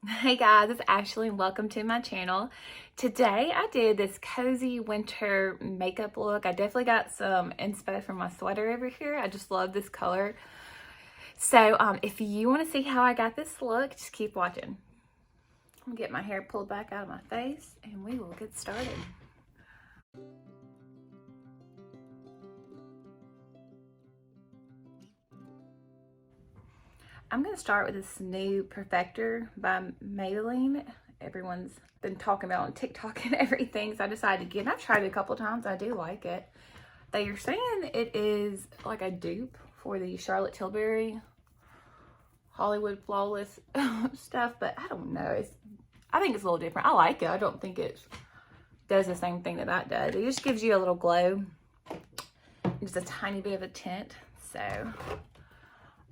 Hey guys, it's Ashley and welcome to my channel. Today I did this cozy winter makeup look. I definitely got some inspo from my sweater over here. I just love this color. So if you want to see how I got this look, just keep watching. I'm gonna get my hair pulled back out of my face and we will get started. I'm going to start with this new Perfector by Maybelline. Everyone's been talking about on TikTok and everything, so I decided to get it. I've tried it a couple times. I do like it. They are saying it is like a dupe for the Charlotte Tilbury Hollywood Flawless stuff, but I don't know. I think it's a little different. I like it. I don't think it does the same thing that does. It just gives you a little glow. Just a tiny bit of a tint, so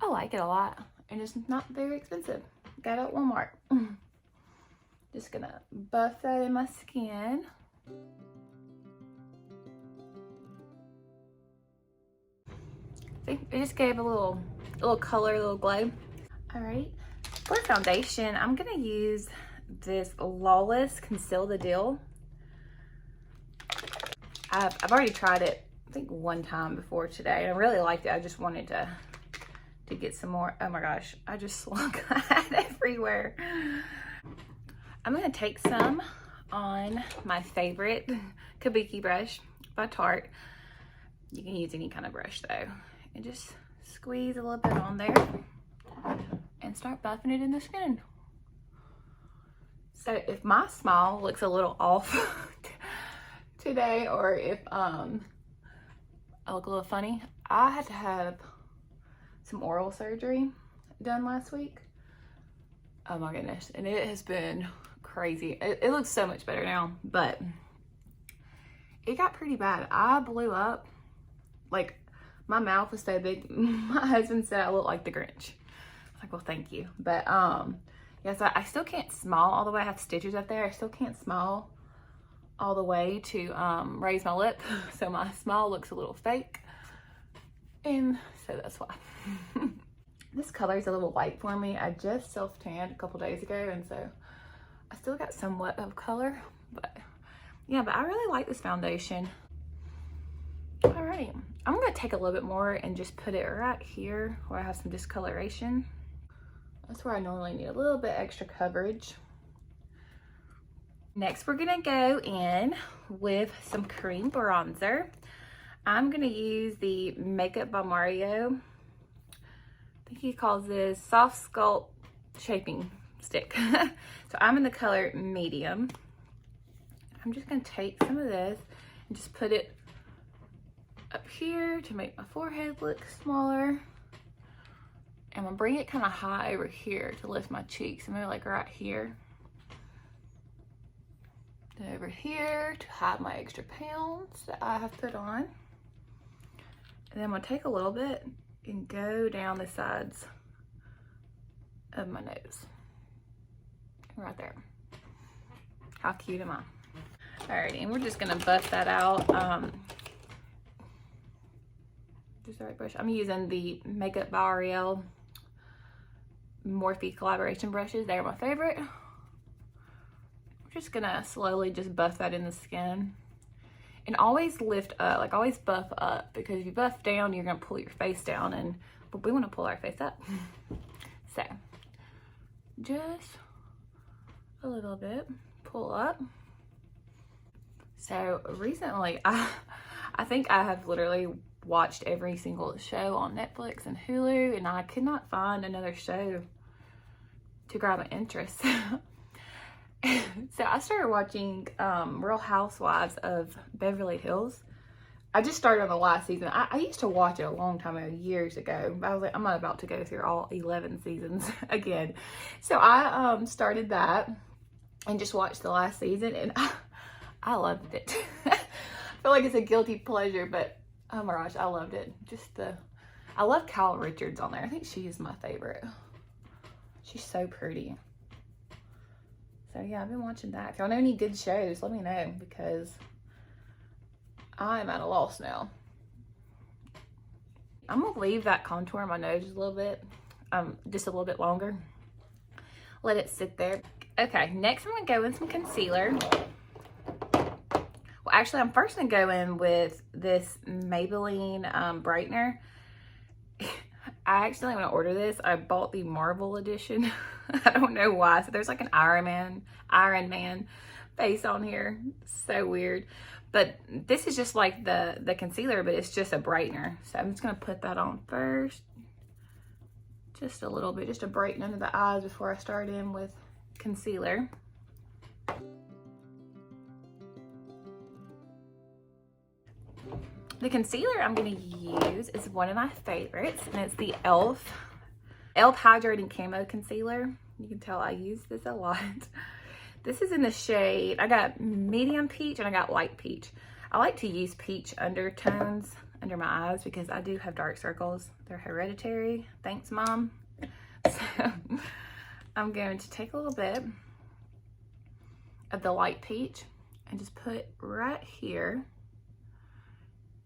I like it a lot. And it's not very expensive. Got it at Walmart. Just gonna buff that in my skin. See, it just gave a little color, a little glow. All right, for foundation, I'm gonna use this Lawless Conceal the Deal. I've already tried it, I think one time before today, and I really liked it. I just wanted to get some more. Oh my gosh, I just slunk that everywhere. I'm gonna take some on my favorite Kabuki brush by Tarte. You can use any kind of brush though, and just squeeze a little bit on there and start buffing it in the skin. So if my smile looks a little off today, or if I look a little funny, I had to have some oral surgery done last week. Oh my goodness, and it has been crazy. It looks so much better now, but it got pretty bad. I blew up. Like, my mouth was so big. My husband said I look like the Grinch. I was like, well, thank you. But yeah, so I still can't smile all the way. I have stitches up there. I still can't smile all the way to raise my lip, so my smile looks a little fake, and so that's why. This color is a little light for me. I just self-tanned a couple days ago, and so I still got somewhat of color, but yeah, but I really like this foundation. Alrighty, I'm gonna take a little bit more and just put it right here where I have some discoloration. That's where I normally need a little bit extra coverage. Next, we're gonna go in with some cream bronzer. I'm gonna use the Makeup by Mario. I think he calls this Soft Sculpt Shaping Stick. So I'm in the color medium. I'm just gonna take some of this and just put it up here to make my forehead look smaller. And I'm gonna bring it kind of high over here to lift my cheeks. I'm gonna like right here. Then over here to hide my extra pounds that I have put on. And then I'm gonna take a little bit and go down the sides of my nose. Right there. How cute am I? Alrighty, and we're just gonna buff that out. Just the right brush. I'm using the Makeup by L'Oreal Morphe collaboration brushes. They're my favorite. We're just gonna slowly just buff that in the skin. And always lift up, like always buff up, because if you buff down, you're gonna pull your face down, but we wanna pull our face up. So, just a little bit, pull up. So recently, I think I have literally watched every single show on Netflix and Hulu, and I could not find another show to grab my interest. So I started watching Real Housewives of Beverly Hills. I just started on the last season. I used to watch it a long time ago, years ago. But I was like, I'm not about to go through all 11 seasons again. So I started that and just watched the last season, and I loved it. I feel like it's a guilty pleasure, but oh my gosh, I loved it. I love Kyle Richards on there. I think she is my favorite. She's so pretty. So yeah, I've been watching that. If y'all know any good shows, let me know, because I'm at a loss now. I'm gonna leave that contour on my nose just a little bit longer. let it sit there. Okay, next I'm gonna go in some concealer. Well, actually, I'm first gonna go in with this Maybelline Brightener. I accidentally, when I ordered this, I bought the Marvel edition. I don't know why. So there's like an Iron Man face on here. So weird. But this is just like the concealer, but it's just a brightener. So I'm just gonna put that on first. Just a little bit, just to brighten under the eyes before I start in with concealer. The concealer I'm going to use is one of my favorites, and it's the e.l.f. Hydrating Camo Concealer. You can tell I use this a lot. This is in the shade, I got medium peach and I got light peach. I like to use peach undertones under my eyes because I do have dark circles. They're hereditary. Thanks, Mom. So I'm going to take a little bit of the light peach and just put right here.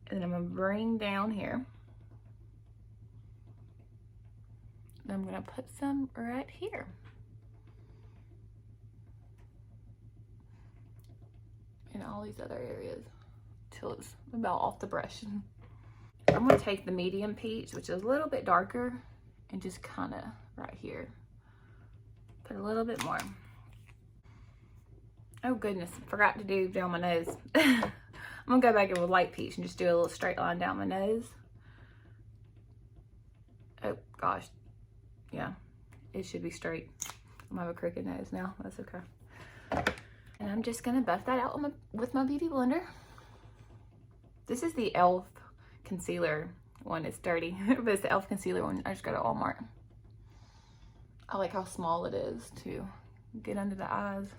And then I'm gonna bring down here. And I'm gonna put some right here. And all these other areas till it's about off the brush. I'm gonna take the medium peach, which is a little bit darker, and just kinda right here. Put a little bit more. Oh goodness, forgot to do down my nose. I'm gonna go back in with light peach and just do a little straight line down my nose. Oh gosh, yeah, it should be straight. I have a crooked nose now, that's okay. And I'm just gonna buff that out with my beauty blender. This is the e.l.f. concealer one. It's dirty, but it's the e.l.f. concealer one. I just got at Walmart. I like how small it is to get under the eyes.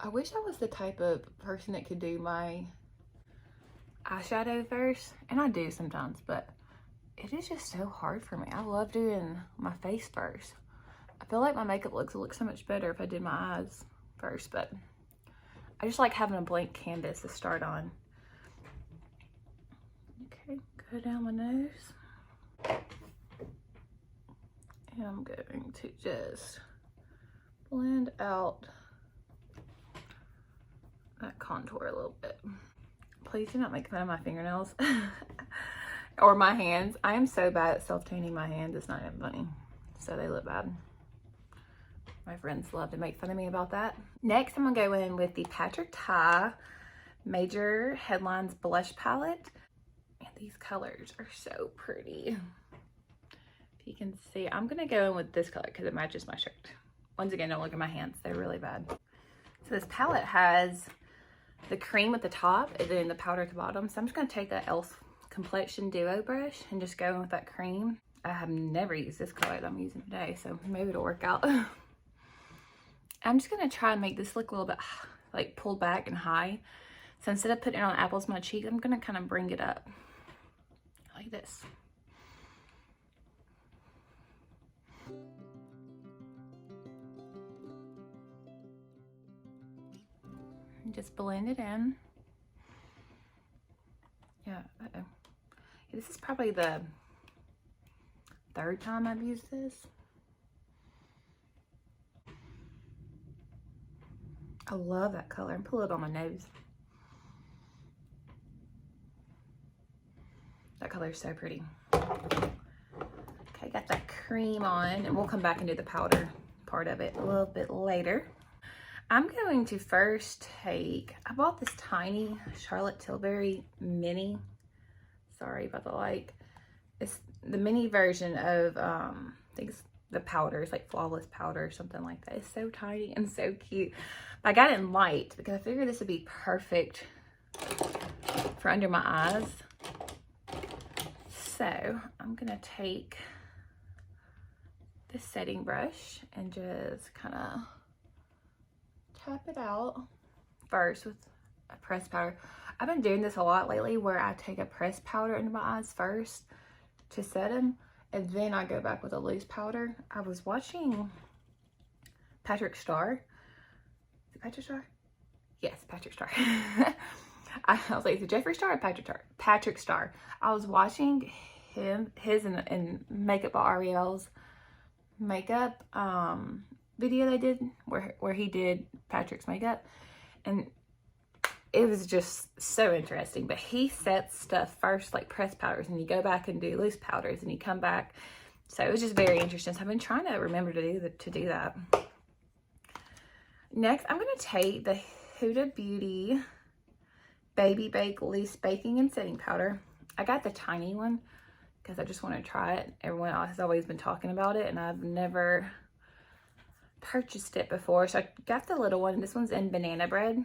I wish I was the type of person that could do my eyeshadow first, and I do sometimes, but it is just so hard for me. I love doing my face first. I feel like my makeup looks so much better if I did my eyes first, but I just like having a blank canvas to start on. Okay, go down my nose. And I'm going to just blend out that contour a little bit. Please do not make fun of my fingernails or my hands. I am so bad at self-tanning my hands, it's not even funny. So they look bad. My friends love to make fun of me about that. Next, I'm gonna go in with the Patrick Ta Major Headlines Blush Palette. And these colors are so pretty. If you can see, I'm gonna go in with this color because it matches my shirt. Once again, don't look at my hands, they're really bad. So this palette has the cream at the top and then the powder at the bottom. So I'm just gonna take that e.l.f. Complexion Duo brush and just go in with that cream. I have never used this color that I'm using today, so maybe it'll work out. I'm just gonna try and make this look a little bit like pulled back and high. So instead of putting it on the apples of my cheek, I'm gonna kind of bring it up like this. And just blend it in. Yeah, this is probably the third time I've used this. I love that color. And pull it on my nose. That color is so pretty. Okay, got that cream on, and we'll come back and do the powder part of it a little bit later. I'm going to first take, I bought this tiny Charlotte Tilbury mini. Sorry about the light. It's the mini version of, I think it's the powder. It's like Flawless Powder or something like that. It's so tiny and so cute. But I got it in light because I figured this would be perfect for under my eyes. So I'm gonna take this setting brush and just kind of tap it out first with a pressed powder. I've been doing this a lot lately where I take a pressed powder into my eyes first to set them, and then I go back with a loose powder. I was watching Patrick Star. Is it Patrick Star? Yes, Patrick Star. I was like, is it Jeffree Star or Patrick Star? Patrick Star. I was watching his and Makeup by Ariel's makeup video they did where he did Patrick's makeup, and it was just so interesting. But he sets stuff first, like pressed powders, and you go back and do loose powders, and you come back. So it was just very interesting. So I've been trying to remember to do that. Next, I'm going to take the Huda Beauty Baby Bake Loose Baking and Setting Powder. I got the tiny one because I just want to try it. Everyone else has always been talking about it, and I've never purchased it before. So I got the little one. This one's in banana bread.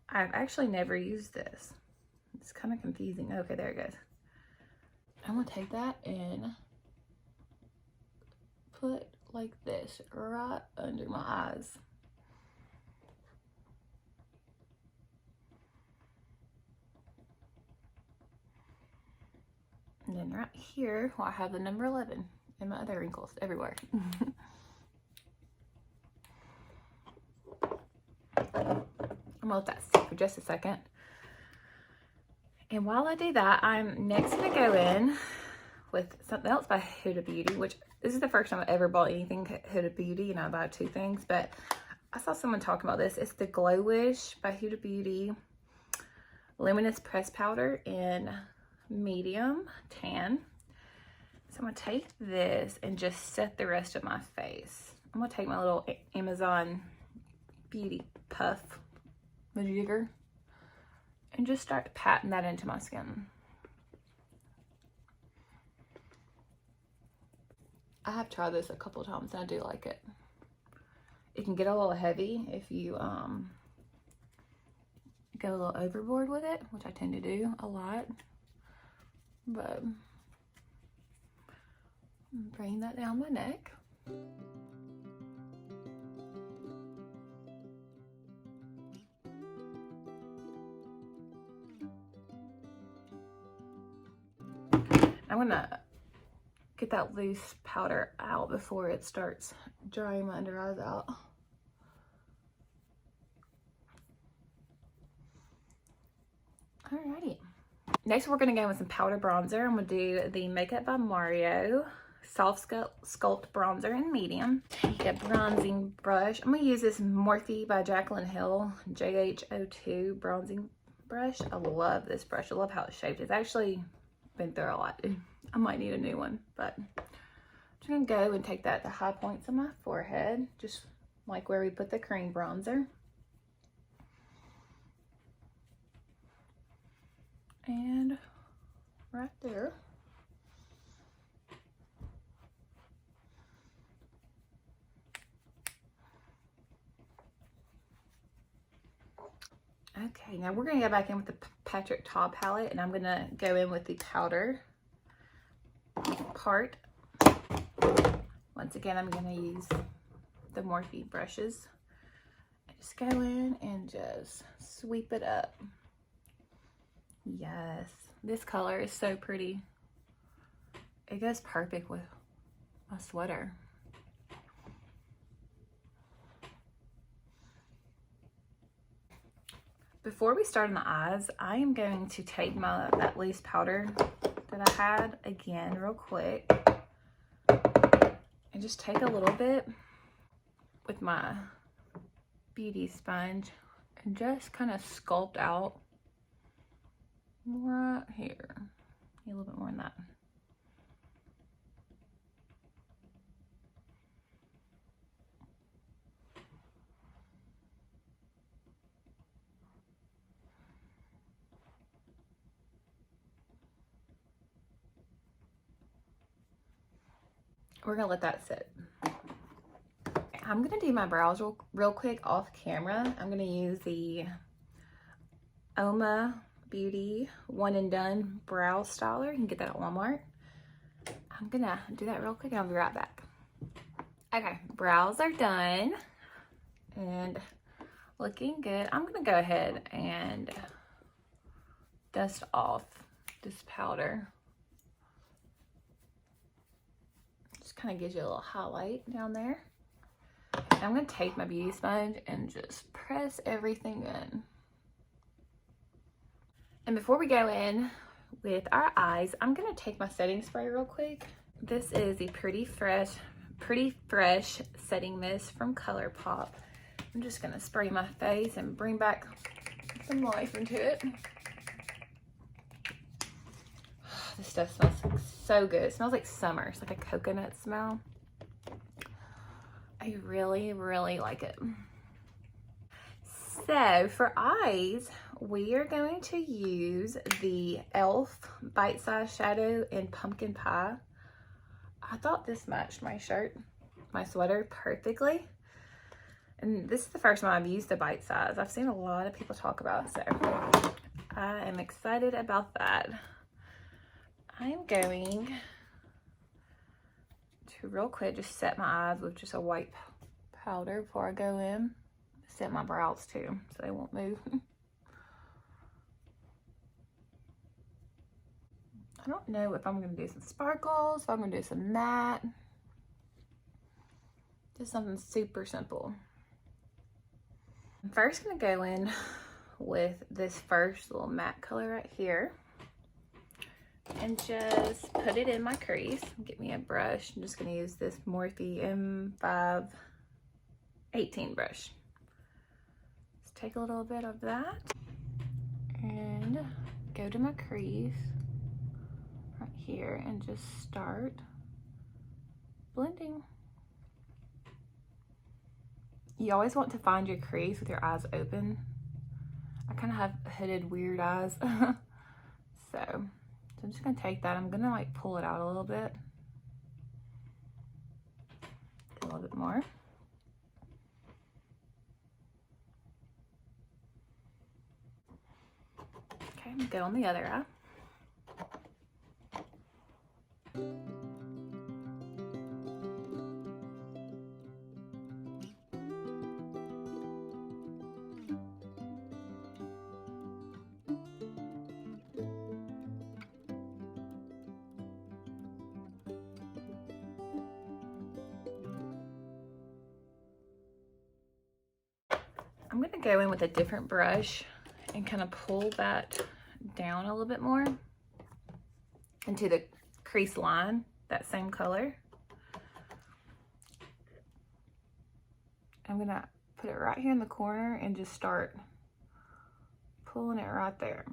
I've actually never used this. It's kind of confusing. Okay, there it goes. I'm going to take that and put like this right under my eyes. And then right here, well, I have the number 11 and my other wrinkles everywhere. I'm gonna let that sit for just a second. And while I do that, I'm next gonna go in with something else by Huda Beauty, which this is the first time I've ever bought anything Huda Beauty, and I buy 2 things, but I saw someone talking about this. It's the Glowwish by Huda Beauty Luminous Press Powder in medium tan. So I'm gonna take this and just set the rest of my face. I'm gonna take my little Amazon Beauty Puff majigger and just start patting that into my skin. I have tried this a couple times and I do like it. It can get a little heavy if you go a little overboard with it, which I tend to do a lot. But bring that down my neck. I'm gonna get that loose powder out before it starts drying my under eyes out. Alrighty. Next, we're gonna go with some powder bronzer. I'm gonna do the Makeup by Mario Soft Sculpt Bronzer in medium. Take a bronzing brush. I'm gonna use this Morphe by Jaclyn Hill JH02 bronzing brush. I love this brush. I love how it's shaped. It's actually been through a lot. I might need a new one, but I'm just gonna go and take that to high points on my forehead, just like where we put the cream bronzer. And right there. Okay, now we're gonna go back in with the Patrick Ta palette, and I'm gonna go in with the powder part. Once again, I'm gonna use the Morphe brushes. And just go in and just sweep it up. Yes, this color is so pretty. It goes perfect with my sweater. Before we start on the eyes, I am going to take that loose powder that I had again real quick and just take a little bit with my beauty sponge and just kind of sculpt out right here. A little bit more than that. We're gonna let that sit. I'm gonna do my brows real quick off camera. I'm gonna use the Oma Beauty One and Done Brow Styler. You can get that at Walmart. I'm gonna do that real quick and I'll be right back. Okay, brows are done and looking good. I'm gonna go ahead and dust off this powder Just kind of gives you a little highlight down there. And I'm going to take my beauty sponge and just press everything in. And before we go in with our eyes, I'm going to take my setting spray real quick. This is the Pretty Fresh setting mist from ColourPop. I'm just going to spray my face and bring back some life into it. This stuff smells so good. It smells like summer. It's like a coconut smell. I really, really like it. So for eyes, we are going to use the e.l.f. Bite Size Shadow in Pumpkin Pie. I thought this matched my shirt, my sweater perfectly. And this is the first time I've used the Bite Size. I've seen a lot of people talk about it, so I am excited about that. I'm going to real quick just set my eyes with just a white powder before I go in. Set my brows too, so they won't move. I don't know if I'm going to do some sparkles, if I'm going to do some matte. Just something super simple. I'm first going to go in with this first little matte color right here. And just put it in my crease. Get me a brush. I'm just going to use this Morphe M518 brush. Just take a little bit of that and go to my crease right here and just start blending. You always want to find your crease with your eyes open. I kind of have hooded weird eyes. So I'm just gonna take that. I'm gonna like pull it out a little bit. A little bit more. Okay, I'm gonna go on the other eye. I'm gonna go in with a different brush and kind of pull that down a little bit more into the crease line, that same color. I'm gonna put it right here in the corner and just start pulling it right there.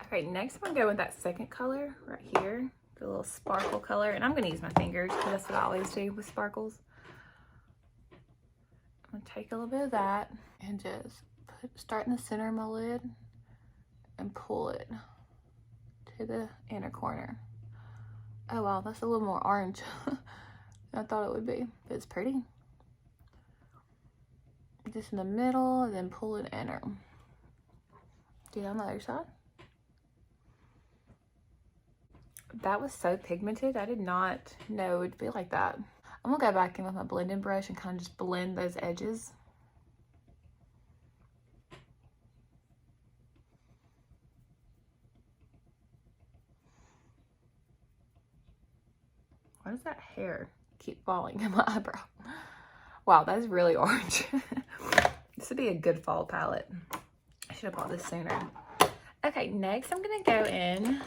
All right, next I'm gonna go with that second color right here, the little sparkle color, and I'm gonna use my fingers because that's what I always do with sparkles. I'm gonna take a little bit of that and just start in the center of my lid and pull it to the inner corner. Oh wow, that's a little more orange than I thought it would be, but it's pretty. Just in the middle and then pull it inner. Do that on the other side. That was so pigmented. I did not know it would be like that. I'm gonna go back in with my blending brush and kind of just blend those edges. Why does that hair keep falling in my eyebrow? Wow, that is really orange. This would be a good fall palette. I should have bought this sooner. Okay, next I'm gonna go in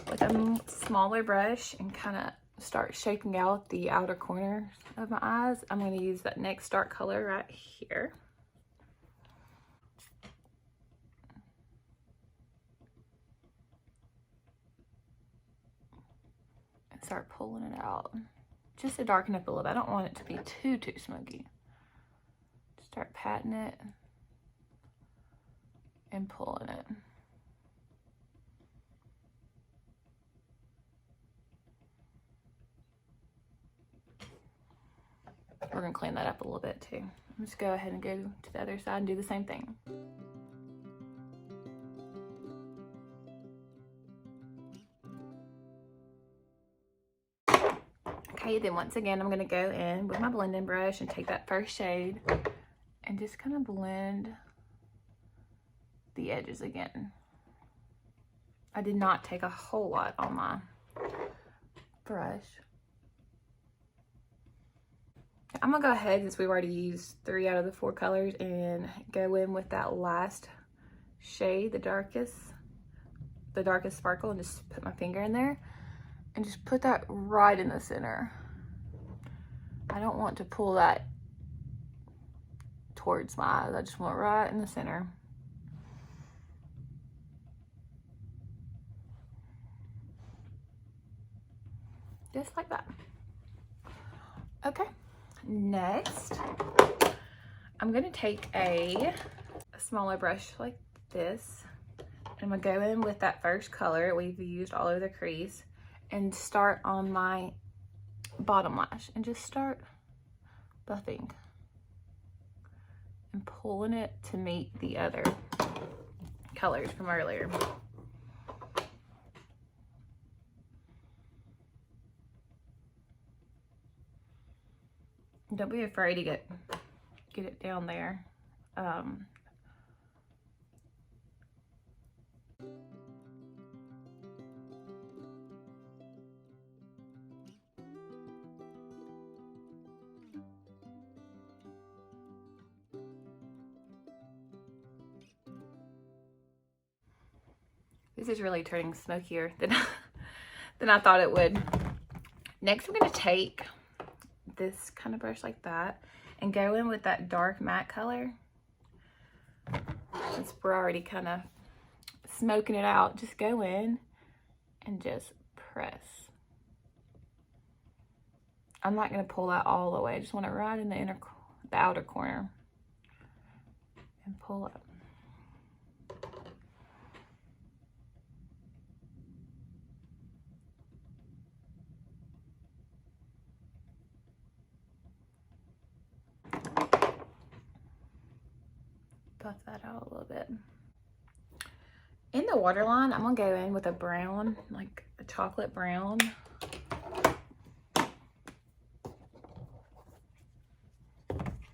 with a smaller brush and kind of start shaping out the outer corner of my eyes. I'm going to use that next dark color right here. And start pulling it out. Just to darken up a little bit. I don't want it to be too smoky. Start patting it and pulling it. We're gonna clean that up a little bit too. Let's go ahead and go to the other side and do the same thing. Okay, then once again, I'm gonna go in with my blending brush and take that first shade and just kind of blend the edges again. I did not take a whole lot on my brush. I'm gonna go ahead, since we've already used 3 out of the 4 colors, and go in with that last shade, the darkest sparkle, and just put my finger in there and just put that right in the center. I don't want to pull that towards my eyes. I just want it right in the center. Just like that. Okay, next, I'm gonna take a smaller brush like this. I'm gonna go in with that first color we've used all over the crease and start on my bottom lash and just start buffing and pulling it to meet the other colors from earlier. Don't be afraid to get it down there. This is really turning smokier than I thought it would. Next, I'm gonna take this kind of brush like that and go in with that dark matte color. Since we're already kind of smoking it out, just go in and just press. I'm not gonna pull that all the way. I just want it right in the outer corner and pull up. Buff that out a little bit. In the waterline, I'm gonna go in with a brown, like a chocolate brown.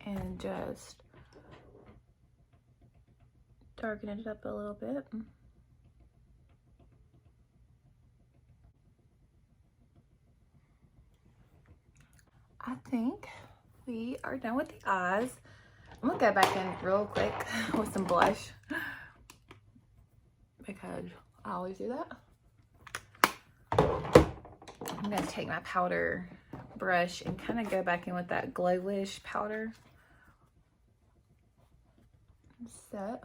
And just darken it up a little bit. I think we are done with the eyes. I'm gonna go back in real quick with some blush because I always do that. I'm gonna take my powder brush and kind of go back in with that Glowwish powder. Set.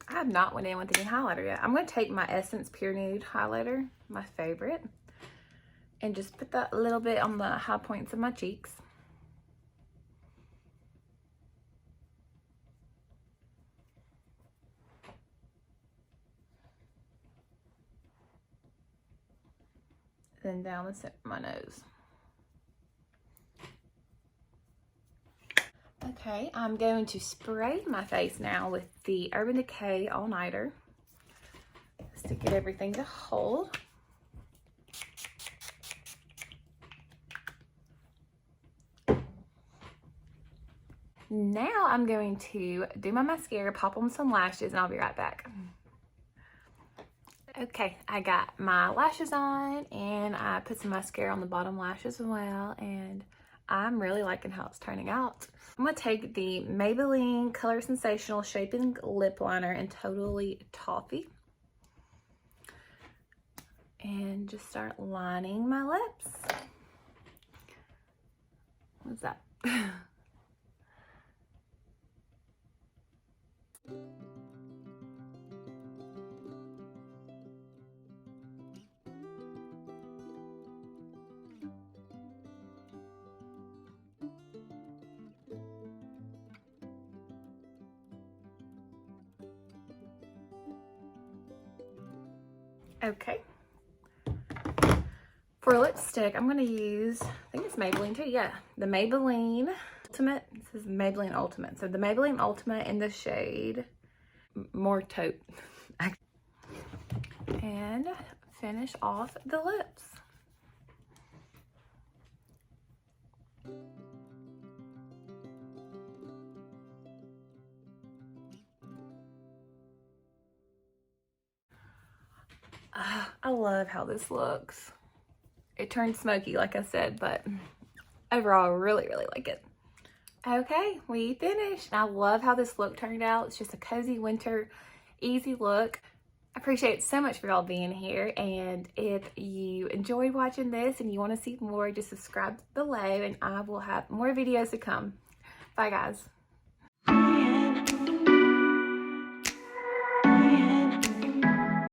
I have not went in with any highlighter yet. I'm gonna take my Essence Pure Nude highlighter, my favorite, and just put that a little bit on the high points of my cheeks. Then down the center of my nose. Okay, I'm going to spray my face now with the Urban Decay All Nighter just to get everything to hold. Now I'm going to do my mascara, pop on some lashes, and I'll be right back. Okay, I got my lashes on and I put some mascara on the bottom lash as well, and I'm really liking how it's turning out. I'm gonna take the Maybelline Color Sensational Shaping Lip Liner in Totally Toffee and just start lining my lips. What's that? Okay. For lipstick, I'm gonna use, I think it's Maybelline too, yeah. The Maybelline Ultimate, this is Maybelline Ultimate. So the Maybelline Ultimate in the shade More Taupe. and finish off the lips. I love how this looks. It turned smoky, like I said, but overall, I really, really like it. Okay, we finished. I love how this look turned out. It's just a cozy winter, easy look. I appreciate so much for y'all being here, and if you enjoyed watching this and you want to see more, just subscribe below and I will have more videos to come. Bye guys.